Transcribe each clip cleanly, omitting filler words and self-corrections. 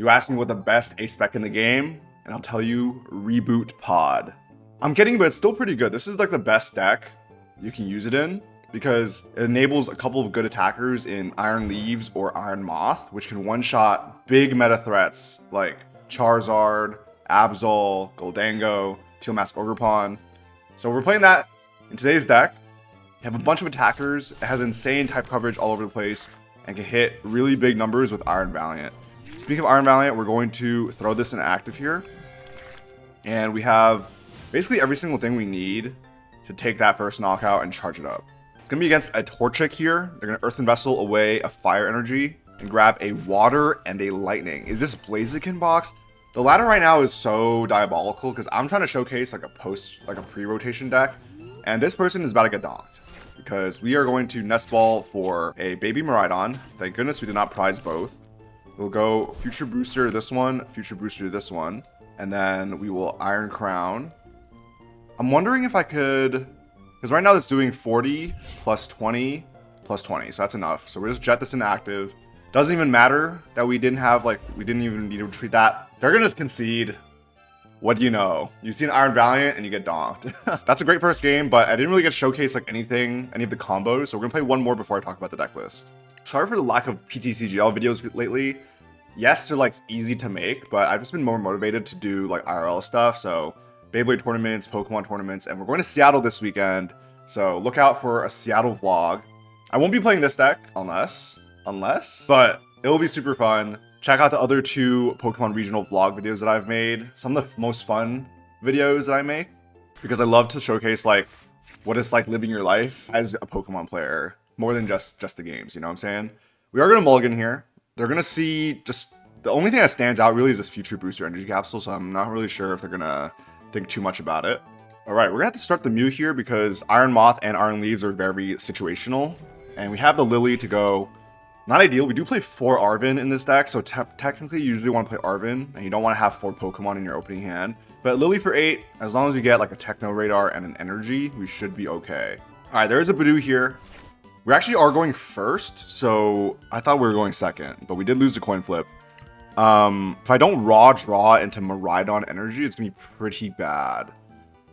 You asked me what the best ace spec in the game, and I'll tell you, Reboot Pod. I'm kidding, but it's still pretty good. This is like the best deck you can use it in because it enables a couple of good attackers in Iron Leaves or Iron Moth, which can one-shot big meta threats like Charizard, Absol, Goldango, Teal Mask Ogerpon. So we're playing that in today's deck. You have a bunch of attackers. It has insane type coverage all over the place and can hit really big numbers with Iron Valiant. Speaking of Iron Valiant, we're going to throw this in active here. And we have basically every single thing we need to take that first knockout and charge it up. It's going to be against a Torchic here. They're going to Earthen Vessel away a Fire Energy and grab a Water and a Lightning. Is this Blaziken box? The ladder right now is so diabolical because I'm trying to showcase like a pre-rotation deck. And this person is about to get donked because we are going to Nest Ball for a Baby Miraidon. Thank goodness we did not prize both. We'll go Future Booster this one, Future Booster this one, and then we will Iron Crown. I'm wondering if I could, because right now it's doing 40 plus 20 plus 20, so that's enough. So we'll just jet this into active. Doesn't even matter that we didn't even need to treat that. They're gonna just concede. What do you know? You see an Iron Valiant and you get donked. That's a great first game, but I didn't really get to showcase like any of the combos, so we're gonna play one more before I talk about the deck list. Sorry for the lack of PTCGL videos lately. Yes, they're like easy to make, but I've just been more motivated to do like IRL stuff. So Beyblade tournaments, Pokemon tournaments, and we're going to Seattle this weekend. So look out for a Seattle vlog. I won't be playing this deck unless, but it'll be super fun. Check out the other two Pokemon regional vlog videos that I've made. Some of the most fun videos that I make because I love to showcase like what it's like living your life as a Pokemon player more than just the games. You know what I'm saying? We are going to mulligan here. They're going to see just the only thing that stands out really is this Future Booster Energy Capsule, so I'm not really sure if they're going to think too much about it. All right, we're going to have to start the Mew here because Iron Moth and Iron Leaves are very situational, and we have the Lily to go. Not ideal. We do play 4 Arven in this deck, so technically you usually want to play Arven, and you don't want to have 4 Pokemon in your opening hand. But Lily for 8, as long as we get like a Techno Radar and an Energy, we should be okay. All right, there is a Badoo here. We actually are going first, so I thought we were going second, but we did lose the coin flip. If I don't raw draw into Miraidon Energy, it's going to be pretty bad.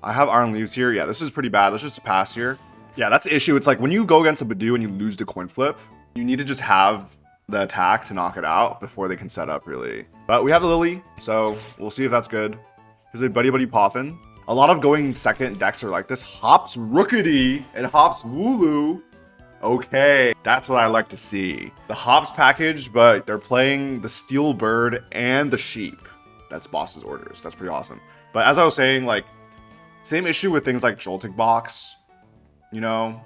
I have Iron Leaves here. Yeah, this is pretty bad. Let's just pass here. Yeah, that's the issue. It's like when you go against a Badoo and you lose the coin flip, you need to just have the attack to knock it out before they can set up, really. But we have the Lily, so we'll see if that's good. Here's a Buddy Poffin. A lot of going second decks are like this. Hops Rookity and Hops Wooloo. Okay, that's what I like to see. The Hops package, but they're playing the Steel Bird and the Sheep. That's boss's orders. That's pretty awesome. But as I was saying, like, same issue with things like Eelektrik Box. You know,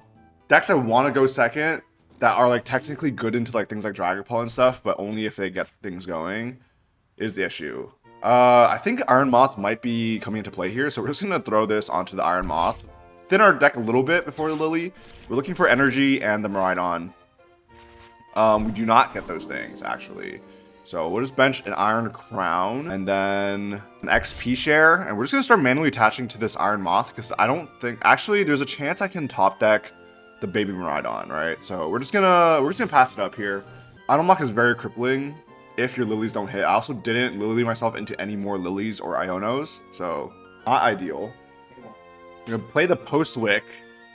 decks that want to go second that are like technically good into like things like Dragapult and stuff, but only if they get things going is the issue. I think Iron Moth might be coming into play here, so we're just gonna throw this onto the Iron Moth. Thin our deck a little bit before the Lily. We're looking for Energy and the Miraidon. We do not get those things, actually. So we'll just bench an Iron Crown and then an XP share. And we're just going to start manually attaching to this Iron Moth because I don't think... Actually, there's a chance I can top deck the Baby Miraidon, right? So we're just gonna pass it up here. Item Lock is very crippling if your Lilies don't hit. I also didn't Lily myself into any more Lilies or Ionos, so not ideal. I'm gonna play the Postwick.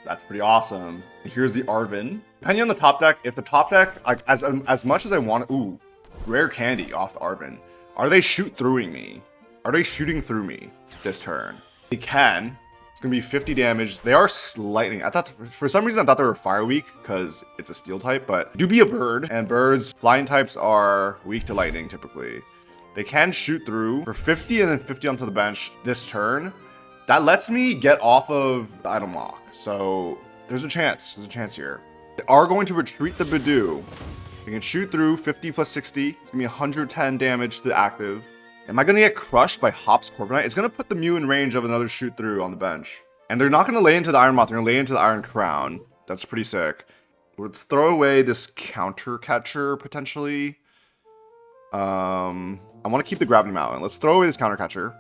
That's pretty awesome. Here's the Arven. Depending on the top deck, if the top deck, like as much as I want, ooh, rare candy off the Arven. Are they shoot-throwing me? Are they shooting through me this turn? They can. It's gonna be 50 damage. They are lightning. I thought for some reason I thought they were fire weak because it's a steel type, but do be a bird, and birds flying types are weak to lightning typically. They can shoot through for 50 and then 50 onto the bench this turn. That lets me get off of the item lock. So there's a chance. There's a chance here. They are going to retreat the Badoo. They can shoot through 50 plus 60. It's gonna be 110 damage to the active. Am I gonna get crushed by Hops Corviknight? It's gonna put the Mew in range of another shoot through on the bench. And they're not gonna lay into the Iron Moth, they're gonna lay into the Iron Crown. That's pretty sick. Let's throw away this counter catcher potentially. I wanna keep the Gravity Mountain. Let's throw away this counter catcher.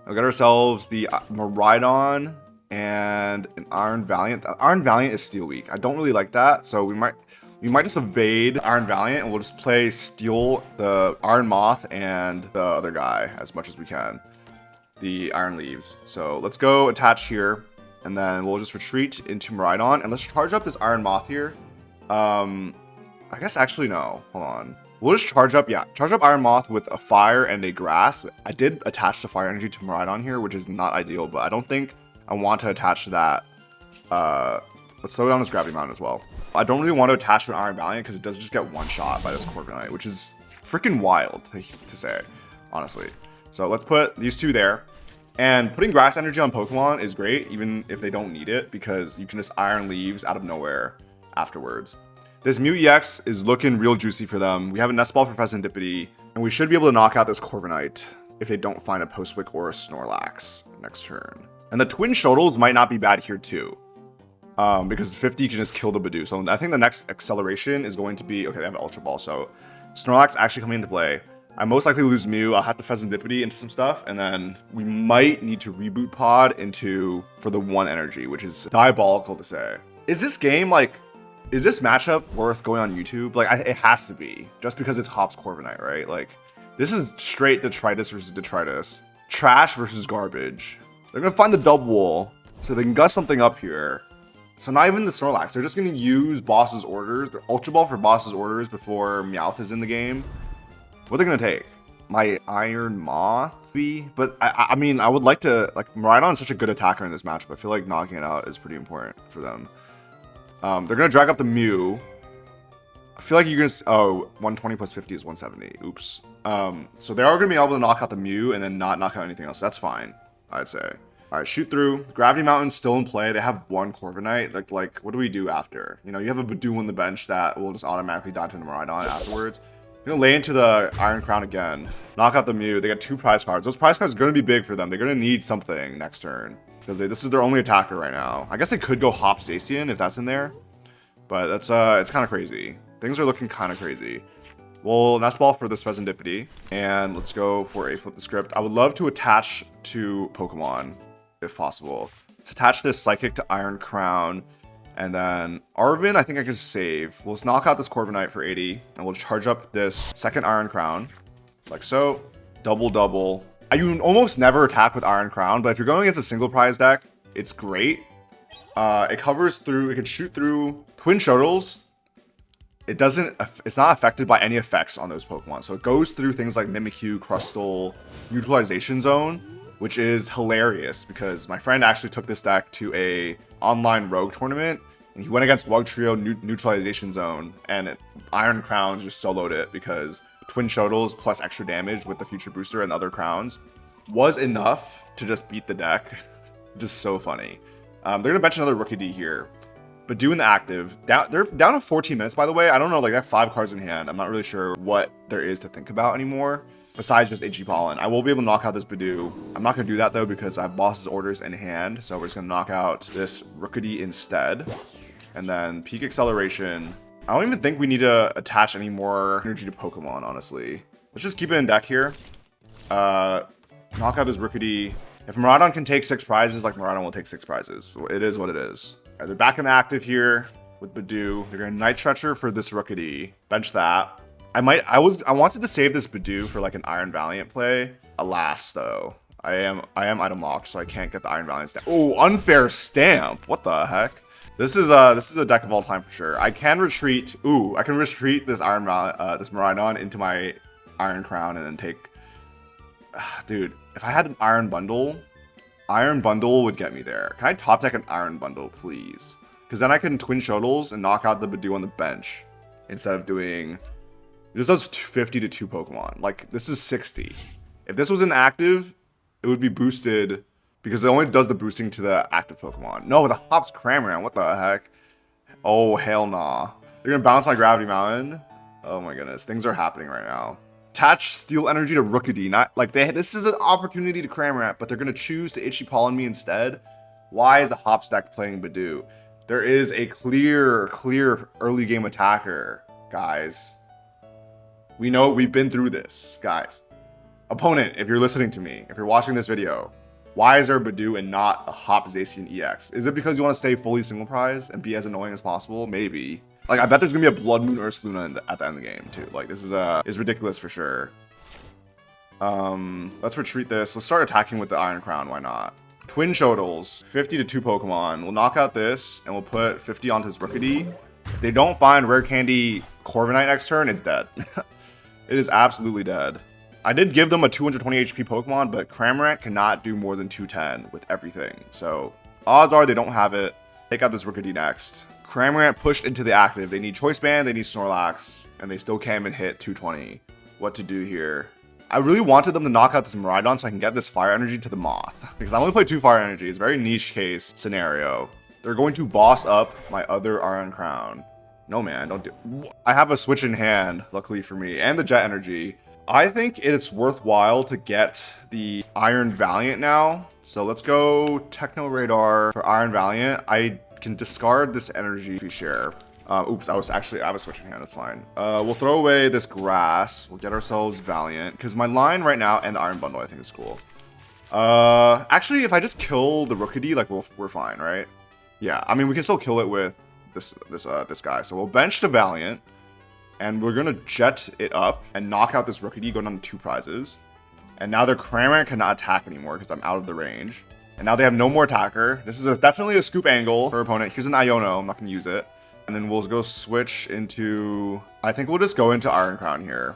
We'll get ourselves the Miraidon and an Iron Valiant. The Iron Valiant is steel weak. I don't really like that, so we might... We might just evade Iron Valiant and we'll just play steal the Iron Moth and the other guy as much as we can. The Iron Leaves. So let's go attach here and then we'll just retreat into Miraidon and let's charge up this Iron Moth here. I guess actually no, hold on. We'll just charge up Iron Moth with a fire and a grass. I did attach the fire energy to Miraidon here, which is not ideal, but I don't think I want to attach to that. Let's slow down this Gravity Mountain as well. I don't really want to attach to an Iron Valiant because it does just get one shot by this Corviknight, which is freaking wild to say, honestly. So let's put these two there. And putting grass energy on Pokemon is great, even if they don't need it, because you can just Iron Leaves out of nowhere afterwards. This Mew EX is looking real juicy for them. We have a Nest Ball for Fezandipiti, and we should be able to knock out this Corviknight if they don't find a Postwick or a Snorlax next turn. And the Twin Shodels might not be bad here too, because 50 can just kill the Badoo. So I think the next acceleration is going to be, okay, they have an Ultra Ball, so Snorlax actually coming into play. I most likely lose Mew. I'll have to Fezandipiti into some stuff, and then we might need to Reboot Pod for the 1 energy, which is diabolical to say. Is this game like... Is this matchup worth going on YouTube? Like, it has to be, just because it's Hops Corviknight, right? Like, this is straight detritus versus detritus. Trash versus garbage. They're gonna find the double, so they can gut something up here. So not even the Snorlax, they're just gonna use Boss's orders, the Ultra Ball for Boss's orders before Meowth is in the game. What are they gonna take? My Iron Moth? But I mean, I would like to, like, Miraidon is such a good attacker in this matchup. I feel like knocking it out is pretty important for them. They're gonna drag up the Mew. I feel like you're gonna, oh, 120 plus 50 is 170. Oops. So they are gonna be able to knock out the Mew and then not knock out anything else. That's fine, I'd say. All right, shoot through. Gravity Mountain's still in play. They have 1 Corviknight. Like, what do we do after? You know, you have a Badoo on the bench that will just automatically die to the Miraidon afterwards. You're gonna lay into the Iron Crown again. Knock out the Mew. They got 2 prize cards. Those prize cards are gonna be big for them. They're gonna need something next turn, because this is their only attacker right now. I guess they could go Hop Zacian if that's in there, but that's it's kind of crazy. Things are looking kind of crazy. We'll Nest Ball for this Fezandipiti, and let's go for a Flip the Script. I would love to attach to Pokemon, if possible. Let's attach this Psychic to Iron Crown, and then Arven, I think I can save. We'll just knock out this Corviknight for 80, and we'll charge up this second Iron Crown, like so. Double. You almost never attack with Iron Crown, but if you're going against a single prize deck, it's great. It covers through, it can shoot through Twin Shodels. It's not affected by any effects on those Pokemon. So it goes through things like Mimikyu, Crustle, Neutralization Zone, which is hilarious because my friend actually took this deck to a online Rogue tournament and he went against Rug Trio Neutralization Zone and Iron Crowns just soloed it because Twin Shodels plus extra damage with the Future Booster and other crowns was enough to just beat the deck. Just so funny. They're gonna bench another Rookie D here. But doing the active, they're down to 14 minutes, by the way. I don't know, like, they have 5 cards in hand. I'm not really sure what there is to think about anymore, besides just HE Pollen. I will be able to knock out this Badoo. I'm not going to do that, though, because I have Boss's orders in hand. So we're just going to knock out this Rookity instead. And then Peak Acceleration. I don't even think we need to attach any more energy to Pokemon, honestly. Let's just keep it in deck here. Knock out this Rookity. If Miraidon can take 6 prizes, like, Miraidon will take 6 prizes. So it is what it is. They're back in the active here with Badoo. They're gonna Night Stretcher for this Rookity. Bench that. I wanted to save this Badoo for like an Iron Valiant play. Alas, though, I am item locked, so I can't get the Iron Valiant stamp. Oh, unfair stamp! What the heck? This is a deck of all time for sure. I can retreat. Ooh, I can retreat this this Miraidon into my Iron Crown and then take. Dude, if I had an Iron Bundle would get me there. Can I top deck an Iron Bundle, please? Because then I can Twin Shodels and knock out the Badoo on the bench instead of doing. This does 50 to 2 Pokemon. Like, this is 60. If this was inactive, it would be boosted because it only does the boosting to the active Pokemon. No, the Hops Cramorant. What the heck? Oh, hell nah. They're gonna bounce my Gravity Mountain. Oh my goodness, things are happening right now. Attach Steel Energy to Rookity. Not like this is an opportunity to Cramorant, but they're gonna choose to Itchy Pollen me instead. Why is a Hops deck playing Badoo? There is a clear early game attacker, guys. We know we've been through this, guys. Opponent, if you're listening to me, if you're watching this video, why is there a Badoo and not a Hop Zacian EX? Is it because you want to stay fully single prize and be as annoying as possible? Maybe. Like, I bet there's gonna be a Blood Moon Ursaluna at the end of the game, too. Like, this is ridiculous for sure. Let's retreat this. Let's start attacking with the Iron Crown, why not? Twin Shodels, 50 to 2 Pokemon. We'll knock out this, and we'll put 50 onto his Rookity. If they don't find Rare Candy Corviknight next turn, it's dead. It is absolutely dead. I did give them a 220 HP Pokemon, but Cramorant cannot do more than 210 with everything. So, odds are they don't have it. Take out this Rookity next. Cramorant pushed into the active. They need Choice Band, they need Snorlax, and they still can't even hit 220. What to do here? I really wanted them to knock out this Miraidon so I can get this Fire Energy to the Moth. Because I only play 2 Fire Energy. It's a very niche case scenario. They're going to boss up my other Iron Crown. No, man, don't do. I have a Switch in hand, luckily for me, and the Jet Energy. I think it's worthwhile to get the Iron Valiant now. So let's go Techno Radar for Iron Valiant. I can discard this energy to share. Oops, I have a Switch in hand, that's fine. We'll throw away this grass. We'll get ourselves Valiant, because my line right now and the Iron Bundle I think is cool. Actually, if I just kill the Rookity, like we're fine, right? Yeah, I mean we can still kill it with this guy. So we'll bench the Valiant, and we're gonna jet it up and knock out this Rookity, going on to 2 prizes. And now their Cramorant cannot attack anymore because I'm out of the range. And now they have no more attacker. This is definitely a scoop angle for opponent. Here's an Iono, I'm not gonna use it. And then we'll go switch into, I think we'll just go into Iron Crown here.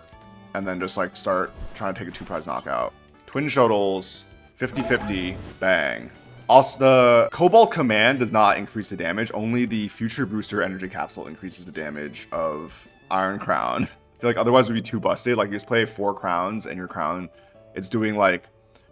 And then just like start trying to take a 2 prize knockout. Twin Shodels, 50-50, bang. Also, the Cobalt Command does not increase the damage. Only the Future Booster Energy Capsule increases the damage of Iron Crown. I feel like otherwise it would be too busted. Like you just play 4 crowns and your crown, it's doing like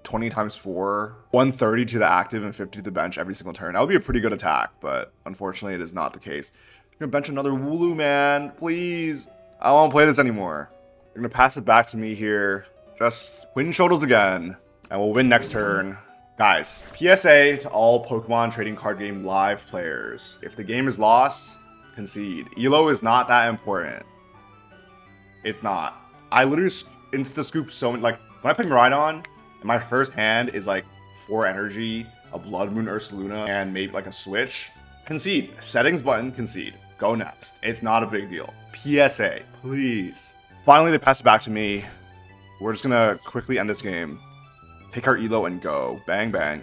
20 times 4, 130 to the active and 50 to the bench every single turn. That would be a pretty good attack, but unfortunately it is not the case. I'm gonna bench another Wooloo, man. Please. I don't want to play this anymore. They're gonna pass it back to me here. Just Twin Shodels again, and we'll win next turn. Guys, PSA to all Pokemon trading card game live players. If the game is lost, concede. Elo is not that important. It's not. I literally insta-scoop so many. Like, when I pick Miraidon, and my first hand is like 4 energy, a Blood Moon Ursaluna, and maybe like a Switch, concede. Settings button, concede. Go next. It's not a big deal. PSA, please. Finally, they pass it back to me. We're just gonna quickly end this game. Take our Elo and go. Bang, bang.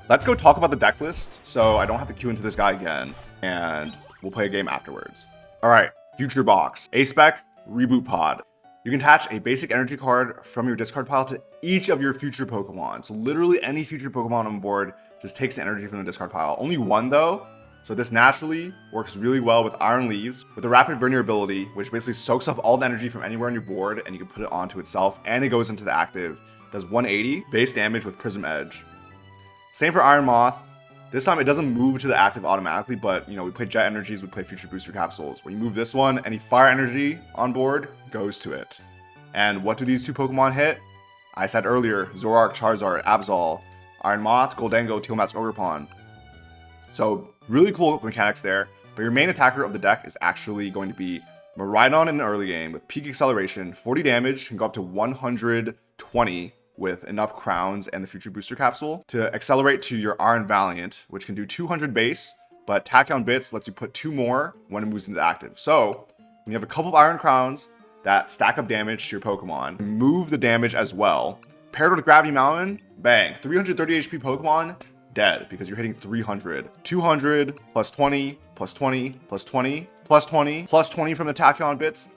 Let's go talk about the deck list so I don't have to queue into this guy again. And we'll play a game afterwards. Alright, Future Box. A-Spec, Reboot Pod. You can attach a basic energy card from your discard pile to each of your future Pokemon. So literally any future Pokemon on board just takes the energy from the discard pile. Only one though. So this naturally works really well with Iron Leaves, with the Rapid Vulnerability, which basically soaks up all the energy from anywhere on your board and you can put it onto itself and it goes into the active. Does 180 base damage with Prism Edge. Same for Iron Moth. This time it doesn't move to the active automatically, but you know, we play Jet Energies, we play Future Booster Capsules. When you move this one, any fire energy on board goes to it. And what do these 2 Pokemon hit? I said earlier, Zoroark, Charizard, Absol, Iron Moth, Goldango, Tealmask, Ogerpon. So really cool mechanics there, but your main attacker of the deck is actually going to be Miraidon in the early game with peak acceleration, 40 damage, can go up to 120 with enough crowns and the Future Booster Capsule to accelerate to your Iron Valiant, which can do 200 base, but Tachyon Bits lets you put 2 more when it moves into active. So when you have a couple of Iron Crowns that stack up damage to your Pokemon, move the damage as well. Paired with Gravity Mountain, bang, 330 HP Pokemon, dead, because you're hitting 300. 200, plus 20, plus 20, plus 20, plus 20, plus 20 from the Tachyon Bits.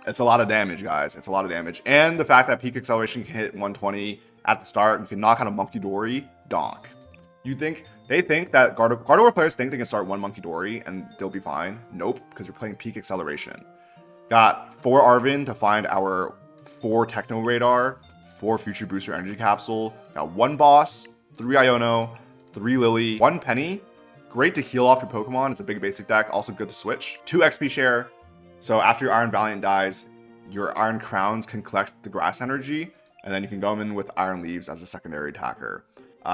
It's a lot of damage, guys. It's a lot of damage. And the fact that peak acceleration can hit 120 at the start, you can knock out a Monkey Dory, donk. They think that Gardevoir players think they can start 1 Monkey Dory and they'll be fine. Nope, because you're playing peak acceleration. Got 4 Arven to find our 4 Techno Radar, 4 Future Booster Energy Capsule. Got 1 Boss, 3 Iono, 3 Lily, 1 Penny. Great to heal off your Pokemon. It's a big basic deck. Also good to switch. 2 XP share. So after your Iron Valiant dies, your Iron Crowns can collect the grass energy, and then you can go in with Iron Leaves as a secondary attacker.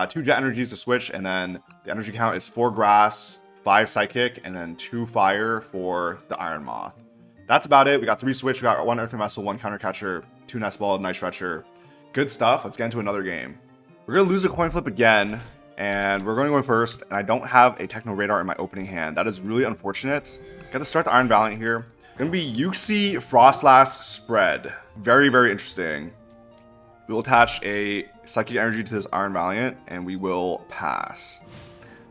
2 Jet Energies to switch, and then the energy count is 4 grass, 5 Psychic, and then 2 fire for the Iron Moth. That's about it. We got 3 switch, we got 1 Earthen Vessel, 1 Counter Catcher, 2 Nest Ball, Night Stretcher. Good stuff. Let's get into another game. We're gonna lose a coin flip again. And we're going first, and I don't have a Techno Radar in my opening hand. That is really unfortunate. Got to start the Iron Valiant here. Gonna be Uxie Froslass spread. Very, very interesting. We'll attach a Psychic Energy to this Iron Valiant, and we will pass.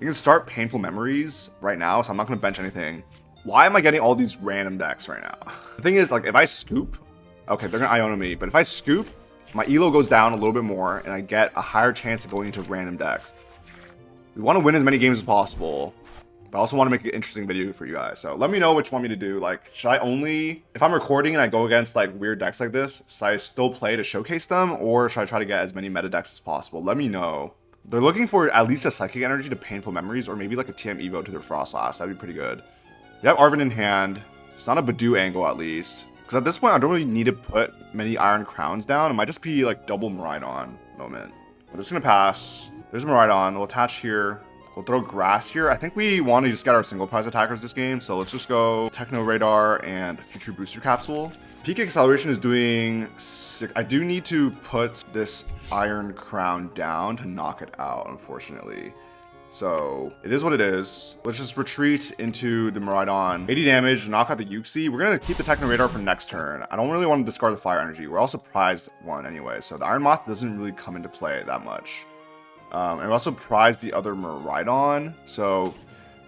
You can start Painful Memories right now, so I'm not gonna bench anything. Why am I getting all these random decks right now? The thing is, like, if I scoop, okay, they're gonna Iono me, but if I scoop, my elo goes down a little bit more, and I get a higher chance of going into random decks. We want to win as many games as possible, but I also want to make an interesting video for you guys. So let me know which one you want me to do. Like, should I only, if I'm recording and I go against like weird decks like this, should I still play to showcase them, or should I try to get as many meta decks as possible? Let me know. They're looking for at least a Psychic Energy to Painful Memories, or maybe like a TM Evo to their Froslass. That'd be pretty good. You have Arven in hand. It's not a Badoo angle at least. Because at this point, I don't really need to put many Iron Crowns down. It might just be like double Miraidon moment. We're just going to pass. There's Miraidon. We'll attach here. We'll throw Grass here. I think we want to just get our single prize attackers this game. So let's just go Techno Radar and Future Booster Capsule. Peak Acceleration is doing 6. I do need to put this Iron Crown down to knock it out, unfortunately. So it is what it is. Let's just retreat into the Miraidon. 80 damage, knock out the Uxie. We're going to keep the Techno Radar for next turn. I don't really want to discard the Fire Energy. We're also prized one anyway. So the Iron Moth doesn't really come into play that much. And we also prize the other Miraidon. So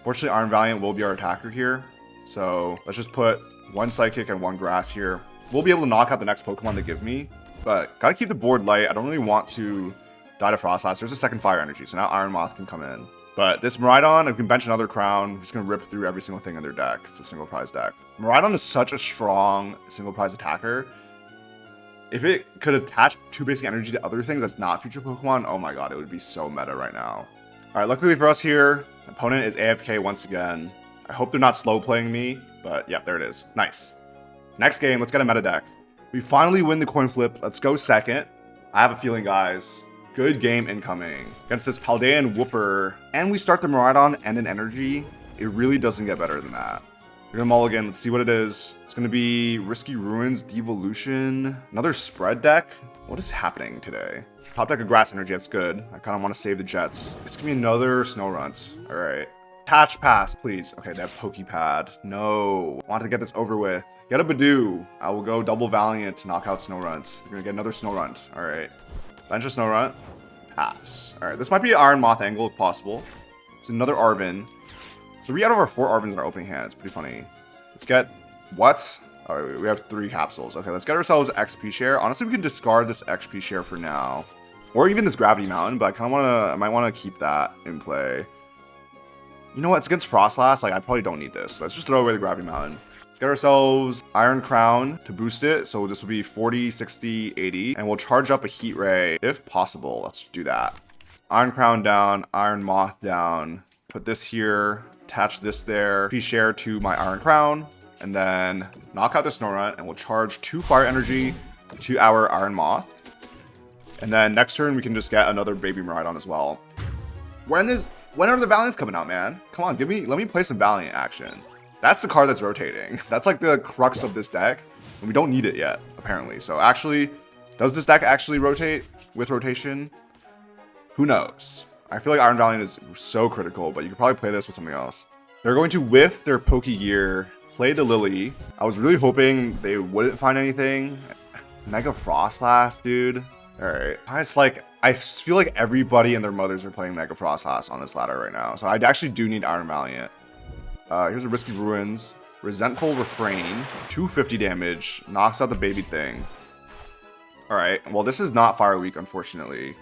fortunately, Iron Valiant will be our attacker here. So let's just put one Psychic and one Grass here. We'll be able to knock out the next Pokemon they give me. But gotta keep the board light. I don't really want to die to Froslass. There's a second Fire Energy, so now Iron Moth can come in. But this Miraidon, I can bench another Crown. I'm just gonna rip through every single thing in their deck. It's a single prize deck. Miraidon is such a strong single prize attacker. If it could attach 2 basic energy to other things that's not future Pokemon, oh my god, it would be so meta right now. Alright, luckily for us here, opponent is AFK once again. I hope they're not slow playing me, but yeah, there it is. Nice. Next game, let's get a meta deck. We finally win the coin flip. Let's go second. I have a feeling, guys. Good game incoming. Against this Paldean Whooper, and we start the Miraidon and an energy. It really doesn't get better than that. We're gonna mulligan. Let's see what it is. It's gonna be Risky Ruins, Devolution, another spread deck. What is happening today? Top deck of Grass Energy, that's good. I kind of want to save the Jets. It's gonna be another Snow Runt. All right. Attach pass, please. Okay, they have Pokepad. No. I want to get this over with. Get a Badoo. I will go double Valiant to knock out Snow Runts. They're gonna get another Snow Runt. All right. Bench a Snow Runt. Pass. All right, this might be an Iron Moth angle if possible. There's another Arven. 3 out of our 4 Arvens in our opening hand. It's pretty funny. Let's get what? All right, we have 3 capsules. Okay, let's get ourselves XP share. Honestly, we can discard this XP share for now, or even this Gravity Mountain. But I kind of I might want to keep that in play. You know what? It's against Froslass. Like, I probably don't need this. Let's just throw away the Gravity Mountain. Let's get ourselves Iron Crown to boost it. So this will be 40, 60, 80, and we'll charge up a Heat Ray if possible. Let's do that. Iron Crown down. Iron Moth down. Put this here. Attach this there, share to my Iron Crown, and then knock out the Snorunt, and we'll charge 2 Fire Energy to our Iron Moth. And then next turn, we can just get another Baby Miraidon as well. When are the Valiants coming out, man? Come on, let me play some Valiant action. That's the card that's rotating. That's like the crux of this deck, and we don't need it yet, apparently. So actually, does this deck actually rotate with rotation? Who knows? I feel like Iron Valiant is so critical, but you could probably play this with something else. They're going to whiff their Pokegear, play the Lily. I was really hoping they wouldn't find anything. Mega Froslass, dude. Alright. I feel like everybody and their mothers are playing Mega Froslass on this ladder right now. So I actually do need Iron Valiant. Here's a Risky Ruins. Resentful Refrain. 250 damage. Knocks out the baby thing. Alright. Well, this is not Fire Week, unfortunately.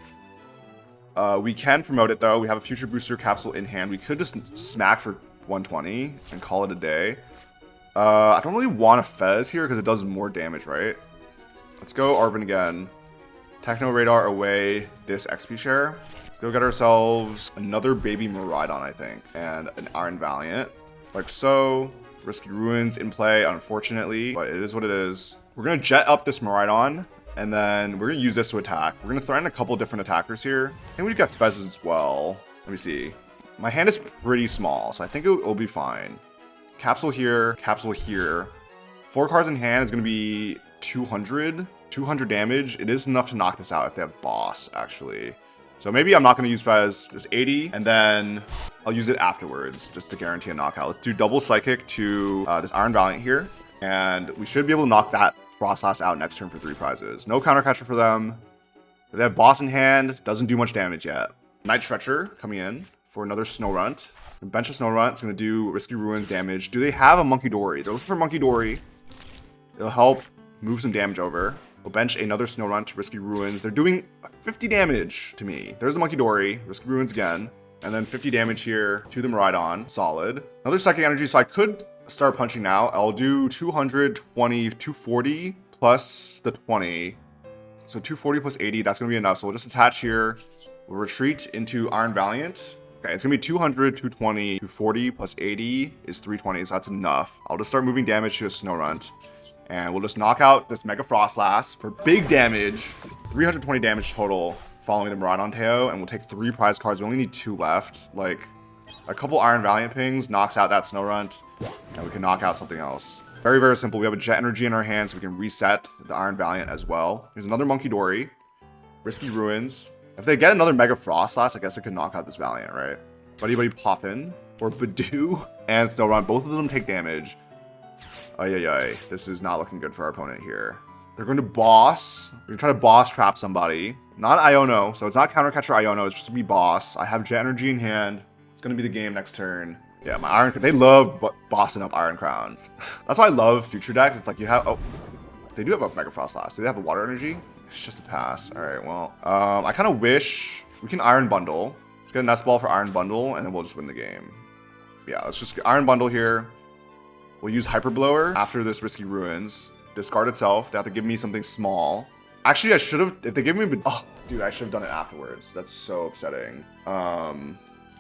We can promote it though. We have a Future Booster Capsule in hand. We could just smack for 120 and call it a day. I don't really want a Fez here because it does more damage, right? Let's go Arven again. Techno Radar away this XP share. Let's go get ourselves another Baby Miraidon, I think, and an Iron Valiant. Like so. Risky Ruins in play, unfortunately, but it is what it is. We're going to jet up this Miraidon. And then we're going to use this to attack. We're going to threaten a couple different attackers here. I think we've got Fezes as well. Let me see. My hand is pretty small, so I think it'll be fine. Capsule here, capsule here. 4 cards in hand is going to be 200. 200 damage. It is enough to knock this out if they have Boss, actually. So maybe I'm not going to use Fez, just 80, and then I'll use it afterwards just to guarantee a knockout. Let's do double Psychic to this Iron Valiant here, and we should be able to knock that Froslass out next turn for 3 prizes. No counter catcher for them. If they have Boss in hand, doesn't do much damage yet. Night Stretcher coming in for another Snorunt. Bench a Snorunt, it's going to do Risky Ruins damage. Do they have a Monkey Dory? They're looking for Monkey Dory. It'll help move some damage over. We'll bench another Snorunt to Risky Ruins. They're doing 50 damage to me. There's the Monkey Dory, Risky Ruins again, and then 50 damage here to the Miraidon. Solid. Another Psychic Energy, so I could start punching now. I'll do 220, 240 plus the 20. So 240 plus 80, that's going to be enough. So we'll just attach here. We'll retreat into Iron Valiant. Okay, it's going to be 200, 220, 240 plus 80 is 320, so that's enough. I'll just start moving damage to a Snorunt. And we'll just knock out this Mega Froslass for big damage. 320 damage total following the Miraidon TEF, and we'll take 3 prize cards. We only need 2 left. Like, a couple Iron Valiant pings knocks out that Snorunt, and we can knock out something else. Very, very simple. We have a Jet Energy in our hands, so we can reset the Iron Valiant as well. Here's another Monkey Dory. Risky Ruins. If they get another Mega Froslass, I guess I could knock out this Valiant, right? Buddy Poffin, or Badoo, and Snorunt. Both of them take damage. Ay. This is not looking good for our opponent here. They're going to boss. We're going to try to boss trap somebody. Not Iono, so it's not counter catcher Iono. It's just going to be boss. I have Jet Energy in hand. It's going to be the game next turn. Yeah, my Iron... They love bossing up Iron Crowns. That's why I love future decks. It's like you have... Oh, they do have a Mega Froslass. Do they have a Water Energy? It's just a pass. All right, well... I kind of wish we can Iron Bundle. Let's get a Nest Ball for Iron Bundle, and then we'll just win the game. Yeah, let's just Iron Bundle here. We'll use Hyper Blower after this Risky Ruins. Discard itself. They have to give me something small. Actually, I should have... If they give me... Oh, dude, I should have done it afterwards. That's so upsetting.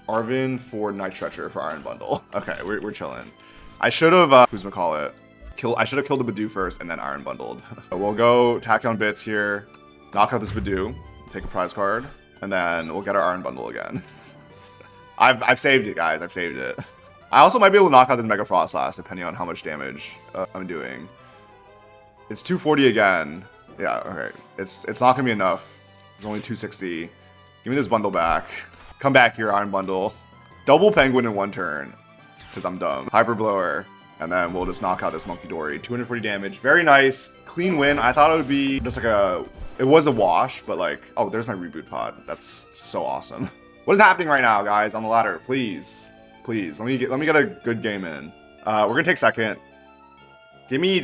Arven for Night Stretcher for Iron Bundle. Okay, we're chilling. I should have... I should have killed the Badoo first and then Iron Bundled. We'll go Tachyon Bits here. Knock out this Badoo. Take a prize card. And then we'll get our Iron Bundle again. I've saved it, guys. I've saved it. I also might be able to knock out the Mega Froslass depending on how much damage I'm doing. It's 240 again. Yeah, okay. It's not gonna be enough. It's only 260. Give me this bundle back. Come back here, Iron Bundle. Double Penguin in 1 turn. Because I'm dumb. Hyper Blower. And then we'll just knock out this Monkey Dory. 240 damage. Very nice. Clean win. I thought it would be just like a... It was a wash, but like... Oh, there's my Reboot Pod. That's so awesome. What is happening right now, guys, on the ladder? Please. Please, let me get a good game in. We're gonna take second. Let me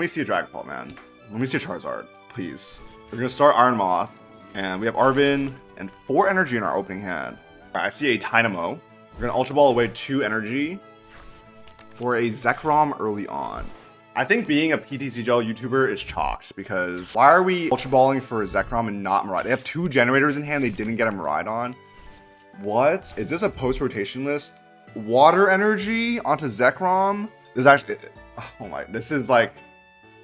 see a Dragon Ball, man. Let me see a Charizard, please. We're gonna start Iron Moth, and we have Arven and 4 energy in our opening hand. All right, I see a Dynamo. We're gonna Ultra Ball away 2 energy for a Zekrom early on. I think being a PTCGL YouTuber is chalked, because why are we Ultra Balling for a Zekrom and not Miraidon? They have 2 generators in hand, they didn't get a Miraidon. What? Is this a post-rotation list? Water Energy onto Zekrom? This is actually... Oh my... This is like...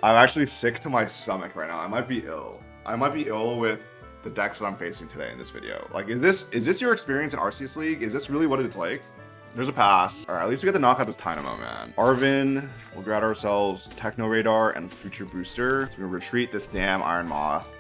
I'm actually sick to my stomach right now. I might be ill. I might be ill with the decks that I'm facing today in this video. Like, is this your experience in Arceus League? Is this really what it's like? There's a pass. All right, at least we get to knock out this Dynamo, man. Arven, we'll grab ourselves Techno Radar and Future Booster. So we're gonna retreat this damn Iron Moth.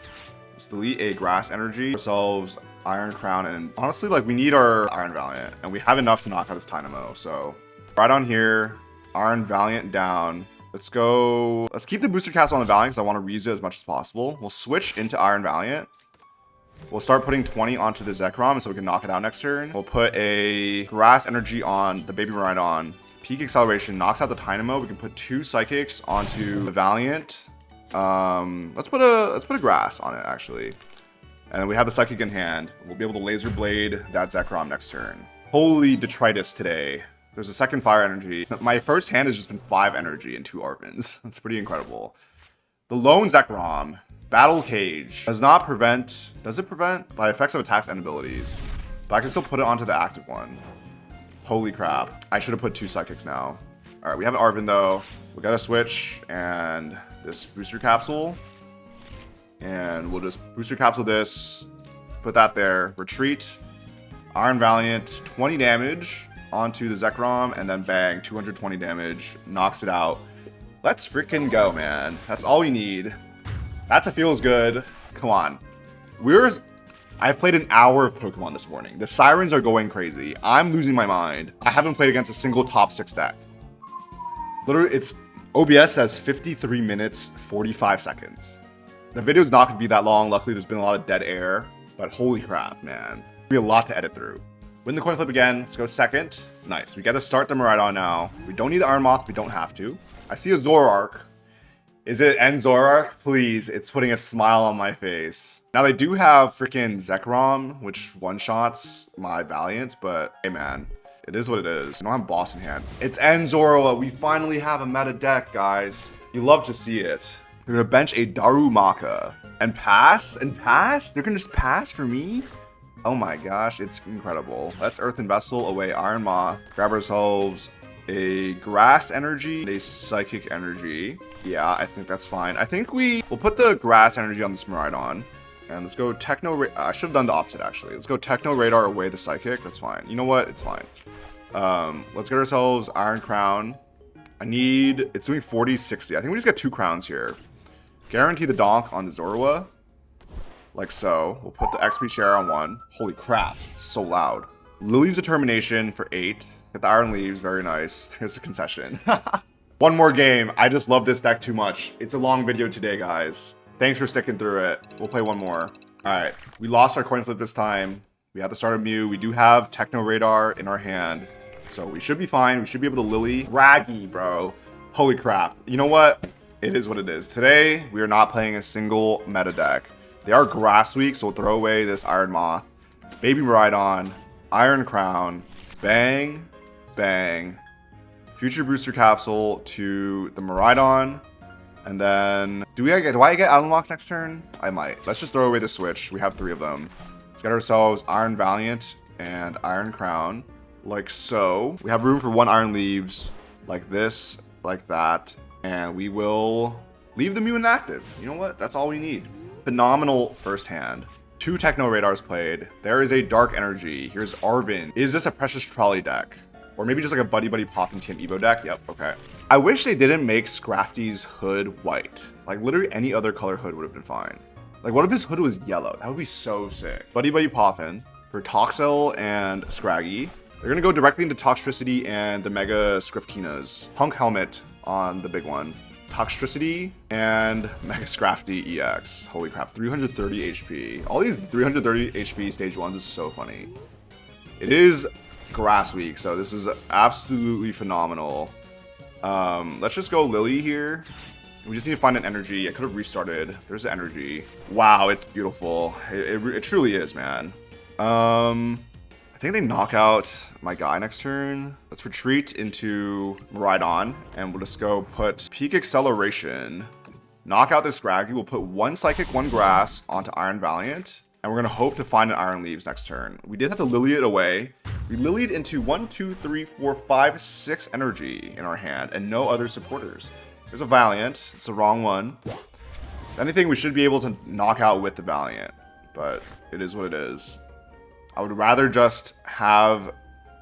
Let's delete a Grass Energy. Ourselves Iron Crown, and honestly, like, we need our Iron Valiant, and we have enough to knock out this Dynamo. So right on here, Iron Valiant down. Let's keep the booster capsule on the Valiant because I want to reuse it as much as possible. We'll switch into Iron Valiant. We'll start putting 20 onto the Zekrom so we can knock it out next turn. We'll put a Grass Energy on the Baby Miraidon. Peak Acceleration knocks out the Dynamo. We can put 2 Psychics onto the Valiant. Let's put a Grass on it, actually. And we have the Psychic in hand. We'll be able to Laser Blade that Zekrom next turn. Holy detritus today. There's a second Fire Energy. My first hand has just been 5 energy and 2 Arvens. That's pretty incredible. The lone Zekrom, Battle Cage, does it prevent? By effects of attacks and abilities. But I can still put it onto the active one. Holy crap. I should have put 2 Psychics now. Alright, we have an Arven though. We gotta switch, and this Booster Capsule. And we'll just Booster Capsule this, put that there, retreat, Iron Valiant, 20 damage onto the Zekrom, and then bang, 220 damage, knocks it out. Let's freaking go, man. That's all we need. That's a feels good. Come on. I've played an hour of Pokemon this morning. The sirens are going crazy. I'm losing my mind. I haven't played against a single top 6 deck. Literally, it's OBS says 53 minutes, 45 seconds. The video's not gonna be that long. Luckily, there's been a lot of dead air, but holy crap, man. There'll be a lot to edit through. Win the coin flip again. Let's go second. Nice. We got to start the Miraidon now. We don't need the Iron Moth. We don't have to. I see a Zoroark. Is it N Zoroark? Please. It's putting a smile on my face. Now, they do have freaking Zekrom, which one-shots my Valiant, but hey, man. It is what it is. I don't have boss in hand. It's N Zoroark. We finally have a meta deck, guys. You love to see it. They're going to bench a Darumaka. And pass? And pass? They're going to just pass for me? Oh my gosh, it's incredible. Let's Earthen Vessel away Iron Moth. Grab ourselves a Grass Energy, a Psychic Energy. Yeah, I think that's fine. I think we'll put the Grass Energy on this Miraidon. And let's go Techno... I should have done the opposite, actually. Let's go Techno Radar away the Psychic. That's fine. You know what? It's fine. Let's get ourselves Iron Crown. It's doing 40, 60. I think we just got 2 crowns here. Guarantee the donk on the Zorua. Like so. We'll put the XP share on 1. Holy crap. It's so loud. Lily's Determination for 8. Get the Iron Leaves. Very nice. There's a concession. One more game. I just love this deck too much. It's a long video today, guys. Thanks for sticking through it. We'll play one more. Alright. We lost our coin flip this time. We have to start a Mew. We do have Techno Radar in our hand. So we should be fine. We should be able to Lily. Raggy, bro. Holy crap. You know what? It is what it is. Today, we are not playing a single meta deck. They are grass week, so we'll throw away this Iron Moth. Baby Miraidon, Iron Crown, bang, bang. Future Booster Capsule to the Miraidon. And then, do I get Unlock next turn? I might. Let's just throw away the Switch. We have 3 of them. Let's get ourselves Iron Valiant and Iron Crown. Like so. We have room for 1 Iron Leaves. Like this, like that. And we will leave the Mew inactive. You know what? That's all we need. Phenomenal first hand. 2 Techno Radars played. There is a Dark Energy. Here's Arven. Is this a Precious Trolley deck? Or maybe just like a Buddy Buddy Popping Team Evo deck? Yep, okay. I wish they didn't make Scrafty's hood white. Like literally any other color hood would have been fine. Like what if his hood was yellow? That would be so sick. Buddy Buddy Poffin for Toxel and Scraggy. They're gonna go directly into Toxtricity and the Mega Scriftinas. Punk Helmet on the big one. Toxtricity and Mega Scrafty EX. Holy crap, 330 HP. All these 330 HP stage 1s is so funny. It is grass week, so this is absolutely phenomenal. Let's just go Lily here. We just need to find an energy. I could have restarted. There's the energy. Wow, it's beautiful. It truly is, man. I think they knock out my guy next turn. Let's retreat into Miraidon, and we'll just go put Peak Acceleration. Knock out this Scraggy. We'll put 1 Psychic, 1 Grass onto Iron Valiant, and we're going to hope to find an Iron Leaves next turn. We did have to Lily it away. We Lilied into 1, 2, 3, 4, 5, 6 energy in our hand, and no other supporters. There's a Valiant. It's the wrong one. If anything, we should be able to knock out with the Valiant, but it is what it is. I would rather just have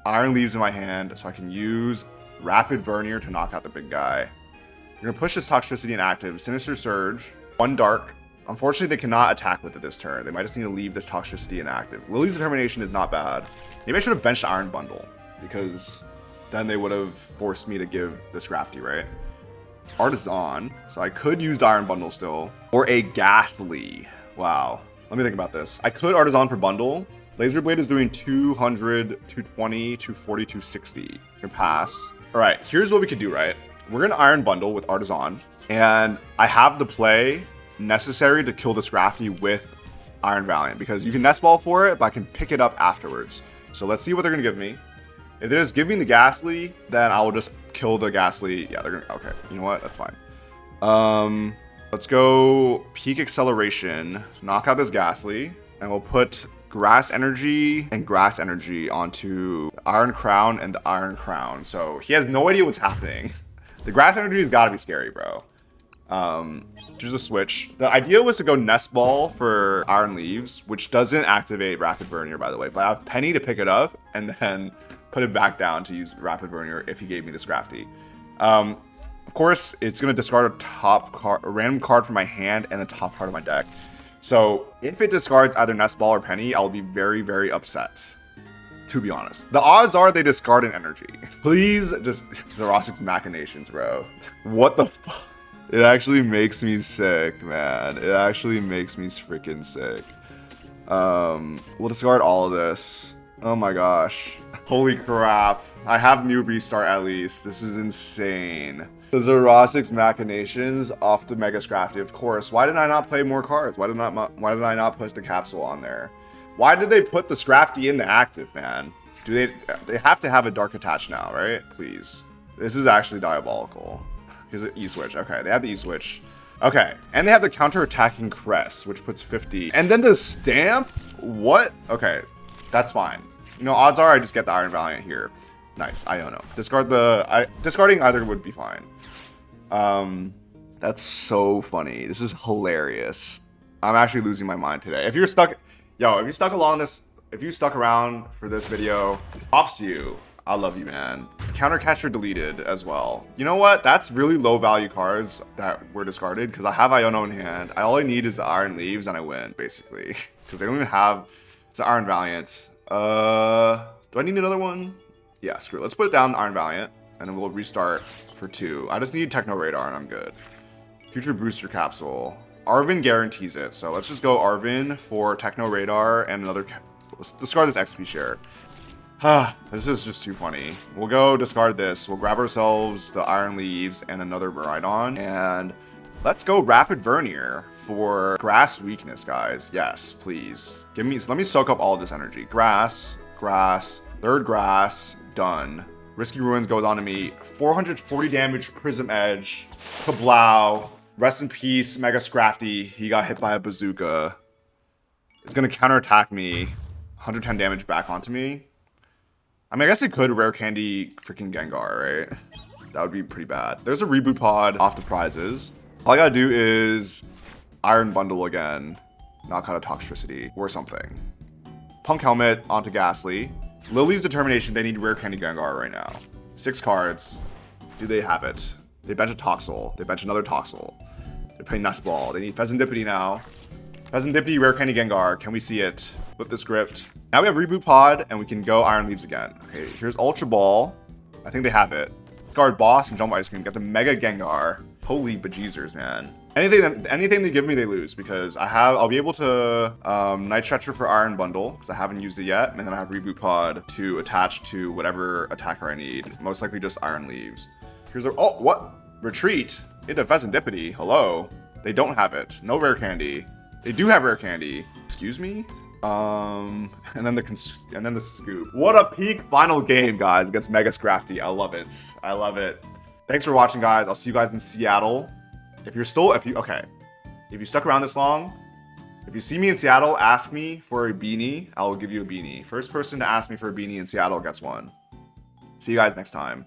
Iron Leaves in my hand so I can use Rapid Vernier to knock out the big guy. We're going to push this Toxtricity inactive. Sinister Surge. 1 Dark. Unfortunately, they cannot attack with it this turn. They might just need to leave the Toxtricity inactive. Lily's Determination is not bad. Maybe I should have benched Iron Bundle, because then they would have forced me to give the Scrafty, right? Artisan. So I could use the Iron Bundle still. Or a Ghastly. Wow. Let me think about this. I could Artisan for Bundle. Laser Blade is doing 200, 220, 240, 260. Your pass. All right, here's what we could do, right? We're gonna Iron Bundle with Artisan, and I have the play necessary to kill the Scrafty with Iron Valiant, because you can Nest Ball for it, but I can pick it up afterwards. So let's see what they're gonna give me. If they're just giving the Ghastly, then I will just kill the Ghastly. Yeah, they're gonna, okay, you know what, that's fine. Let's go Peak Acceleration, knock out this Ghastly, and we'll put Grass Energy and Grass Energy onto the Iron Crown and the Iron Crown. So he has no idea what's happening. The Grass Energy has got to be scary, bro. Choose a switch. The idea was to go Nest Ball for Iron Leaves, which doesn't activate Rapid Vernier, by the way. But I have Penny to pick it up and then put it back down to use Rapid Vernier if he gave me the Scrafty. Of course, it's going to discard a random card from my hand and the top card of my deck. So if it discards either Nest Ball or Penny, I'll be very, very upset. To be honest. The odds are they discard an energy. Please just Zoroark's machinations, bro. What the fuck? It actually makes me sick, man. It actually makes me freaking sick. We'll discard all of this. Oh my gosh. Holy crap. I have new restart at least. This is insane. The Zoroark's machinations off the Mega Scrafty, of course. Why did I not play more cards? Why did I not put the capsule on there? Why did they put the Scrafty in the active, man? Do they have to have a dark attach now, right? Please. This is actually diabolical. Here's an E-switch. Okay, they have the E-switch. Okay, and they have the counter-attacking crest, which puts 50. And then the stamp? What? Okay, that's fine. You know, odds are I just get the Iron Valiant here. Nice, Iono. Discarding either would be fine. That's so funny. This is hilarious. I'm actually losing my mind today. If you stuck around for this video, props to you. I love you, man. Countercatcher deleted as well. You know what? That's really low value cards that were discarded because I have Iono in hand. All I need is the Iron Leaves and I win, basically. Because they don't even have... It's an Iron Valiant. Do I need another one? Yeah, screw it. Let's put it down Iron Valiant, and then we'll restart for 2. I just need Techno Radar, and I'm good. Future Booster Capsule. Arven guarantees it, so let's just go Arven for Techno Radar and another... Let's discard this XP share. This is just too funny. We'll go discard this. We'll grab ourselves the Iron Leaves and another Miraidon, and let's go Rapid Vernier for Grass Weakness, guys. Yes, please. Let me soak up all of this energy. Grass, Grass, third Grass, done. Risky Ruins goes on to me. 440 damage, Prism Edge, Kablow. Rest in peace, Mega Scrafty. He got hit by a bazooka. It's gonna counterattack me. 110 damage back onto me. I mean, I guess it could rare candy freaking Gengar, right? That would be pretty bad. There's a Reboot Pod off the prizes. All I gotta do is Iron Bundle again. Knock out a Toxtricity or something. Punk Helmet onto Ghastly. Lily's Determination, they need rare candy Gengar right now. 6 cards. Do they have it? They bench a Toxel. They bench another Toxel. They're playing Nest Ball. They need Fezandipiti now. Fezandipiti, rare candy Gengar. Can we see it? Flip the script. Now we have Reboot Pod, and we can go Iron Leaves again. Okay, here's Ultra Ball. I think they have it. Discard Boss and Jumbo Ice Cream. Get the Mega Gengar. Holy bejeezers, man. Anything they give me, they lose, because I'll be able to Night Stretcher for Iron Bundle, because I haven't used it yet, and then I have Reboot Pod to attach to whatever attacker I need. Most likely just Iron Leaves. Here's a... Oh, what? Retreat? Into Fezandipiti. Hello? They don't have it. No rare candy. They do have rare candy. Excuse me? And then the scoop. What a peak final game, guys, against Mega Scrafty. I love it. I love it. Thanks for watching, guys. I'll see you guys in Seattle. If you stuck around this long, if you see me in Seattle, ask me for a beanie. I will give you a beanie. First person to ask me for a beanie in Seattle gets one. See you guys next time.